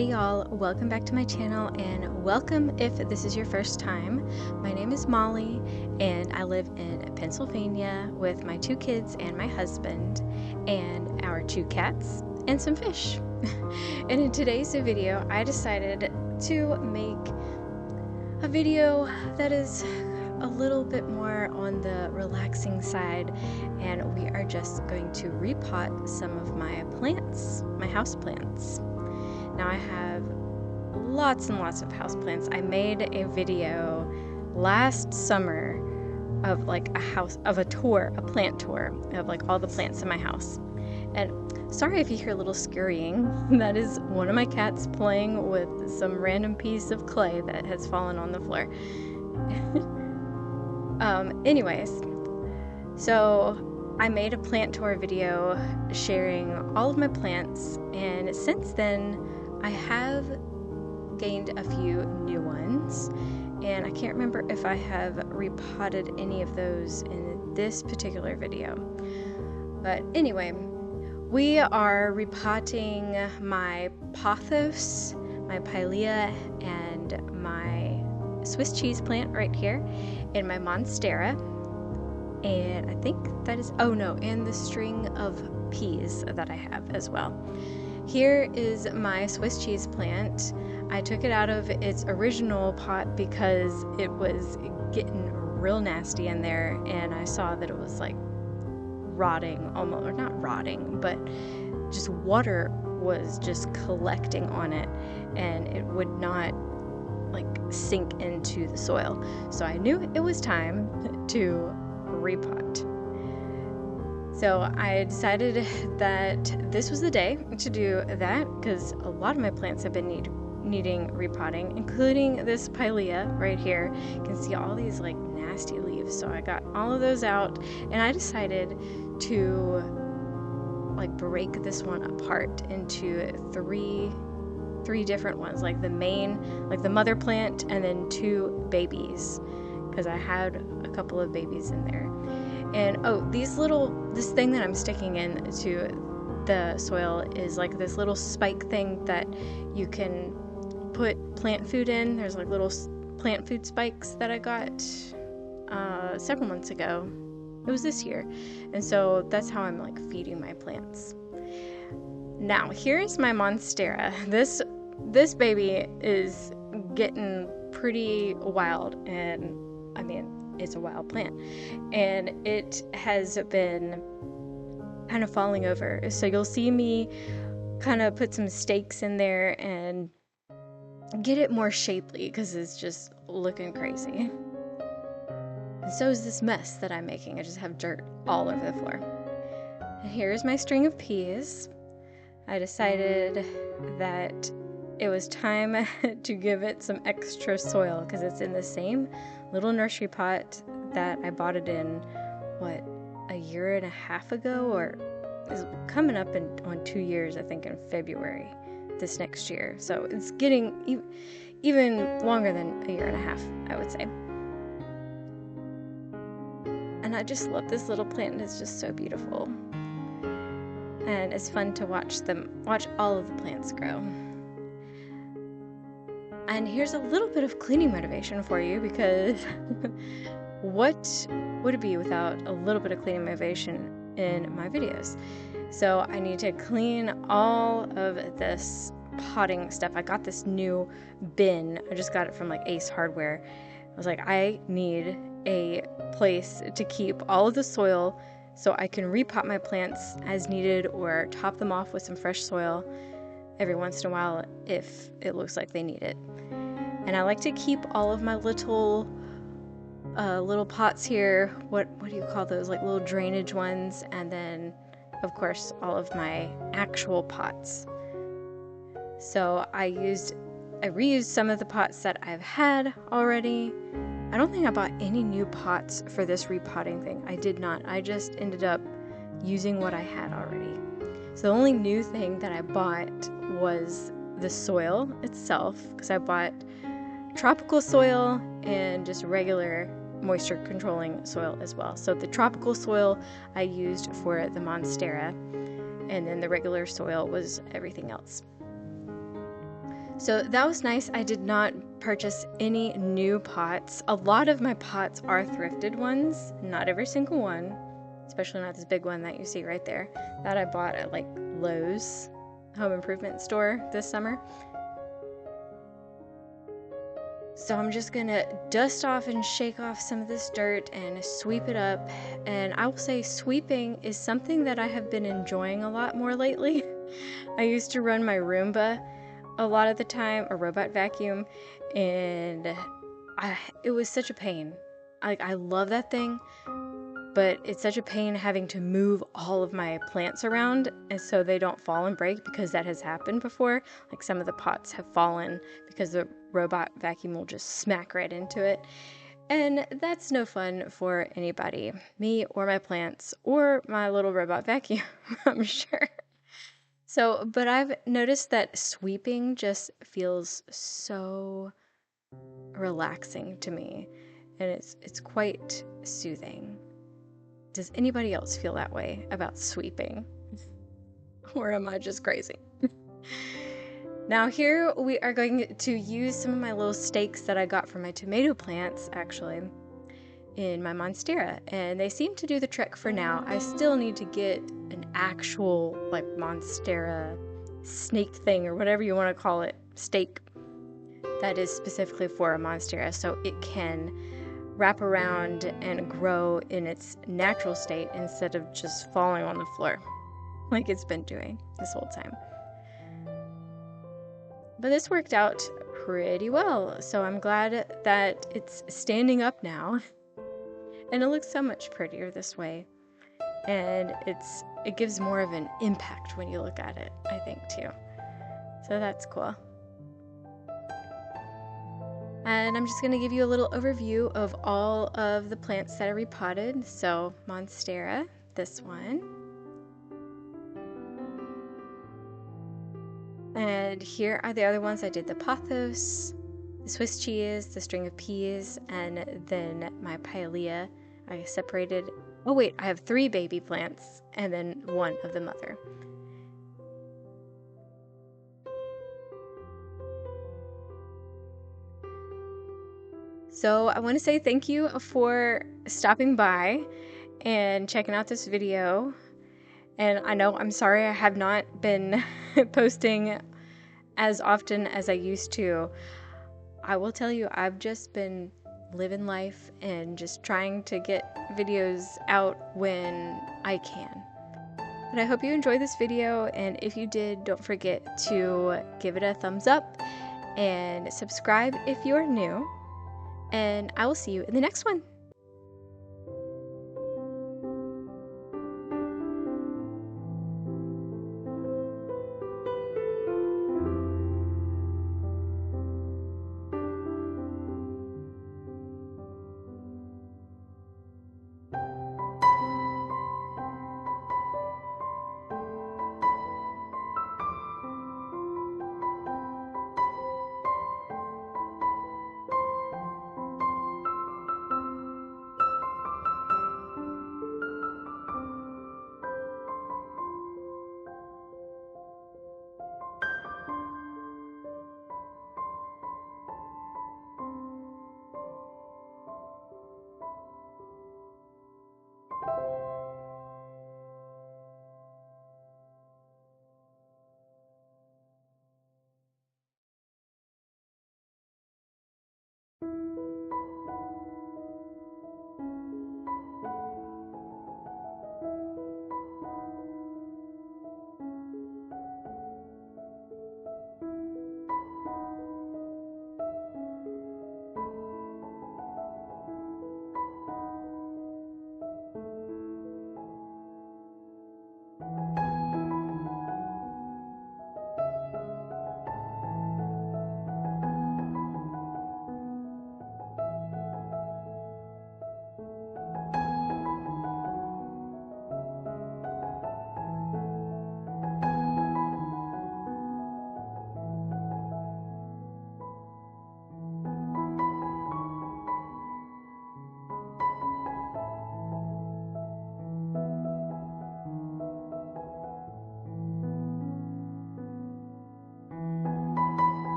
Hey y'all, welcome back to my channel and welcome if this is your first time. My name is Molly and I live in Pennsylvania with my 2 kids and my husband and our 2 cats and some fish. And in today's video, I decided to make a video that is a little bit more on the relaxing side, and we are just going to repot some of my plants, my house plants. Now I have lots and lots of houseplants. I made a video last summer of like a plant tour of like all the plants in my house. And sorry if you hear a little scurrying. That is one of my cats playing with some random piece of clay that has fallen on the floor. Anyways, so I made a plant tour video sharing all of my plants, and since then I have gained a few new ones, and I can't remember if I have repotted any of those in this particular video. But anyway, we are repotting my pothos, my pilea, and my Swiss cheese plant right here, and my monstera, and I think that is, oh no, and the string of peas that I have as well. Here is my Swiss cheese plant. I took it out of its original pot because it was getting real nasty in there, and I saw that it was like rotting almost, or not rotting, but just water was just collecting on it and it would not like sink into the soil. So I knew it was time to repot. So I decided that this was the day to do that because a lot of my plants have been needing repotting, including this pilea right here. You can see all these like nasty leaves. So I got all of those out, and I decided to like break this one apart into three different ones, like the main, like the mother plant, and then 2 babies, because I had a couple of babies in there. And oh, this thing that I'm sticking into the soil is like this little spike thing that you can put plant food in. There's like little plant food spikes that I got several months ago. It was this year. And so that's how I'm like feeding my plants. Now, here's my monstera. This baby is getting pretty wild, and I mean, it's a wild plant, and it has been kind of falling over. So you'll see me kind of put some stakes in there and get it more shapely because it's just looking crazy. And so is this mess that I'm making. I just have dirt all over the floor. And here's my string of peas. I decided that it was time to give it some extra soil because it's in the same little nursery pot that I bought it in, what, a year and a half ago, or is coming up on 2 years, I think, in February this next year. So it's getting even longer than a year and a half, I would say. And I just love this little plant. It's just so beautiful. And it's fun to watch all of the plants grow. And here's a little bit of cleaning motivation for you, because what would it be without a little bit of cleaning motivation in my videos? So I need to clean all of this potting stuff. I got this new bin. I just got it from like Ace Hardware. I was like, I need a place to keep all of the soil so I can repot my plants as needed or top them off with some fresh soil every once in a while if it looks like they need it. And I like to keep all of my little pots here. What do you call those? Like little drainage ones, and then of course all of my actual pots. So I reused some of the pots that I've had already. I don't think I bought any new pots for this repotting thing. I did not. I just ended up using what I had already. So the only new thing that I bought was the soil itself, because I bought tropical soil and just regular moisture controlling soil as well. So the tropical soil I used for the monstera, and then the regular soil was everything else. So that was nice. I did not purchase any new pots. A lot of my pots are thrifted ones, not every single one, especially not this big one that you see right there, that I bought at like Lowe's home improvement store this summer. So I'm just gonna dust off and shake off some of this dirt and sweep it up. And I will say sweeping is something that I have been enjoying a lot more lately. I used to run my Roomba a lot of the time, a robot vacuum, and it was such a pain. I love that thing, but it's such a pain having to move all of my plants around and so they don't fall and break, because that has happened before. Like some of the pots have fallen because the robot vacuum will just smack right into it. And that's no fun for anybody, me or my plants or my little robot vacuum, I'm sure. So, but I've noticed that sweeping just feels so relaxing to me, and it's quite soothing. Does anybody else feel that way about sweeping? Or am I just crazy? Now here we are going to use some of my little stakes that I got from my tomato plants, actually, in my Monstera, and they seem to do the trick for now. I still need to get an actual like Monstera snake thing, or whatever you want to call it, stake, that is specifically for a Monstera, so it can wrap around and grow in its natural state instead of just falling on the floor like it's been doing this whole time. But this worked out pretty well, so I'm glad that it's standing up now. And it looks so much prettier this way. And it gives more of an impact when you look at it, I think, too. So that's cool. And I'm just going to give you a little overview of all of the plants that I repotted. So Monstera, this one. And here are the other ones. I did the pothos, the Swiss cheese, the string of peas, and then my pilea. I separated, oh wait, I have 3 baby plants and then 1 of the mother. So I want to say thank you for stopping by and checking out this video. And I know, I'm sorry I have not been posting as often as I used to. I will tell you, I've just been living life and just trying to get videos out when I can. But I hope you enjoyed this video, and if you did, don't forget to give it a thumbs up and subscribe if you're new. And I will see you in the next one.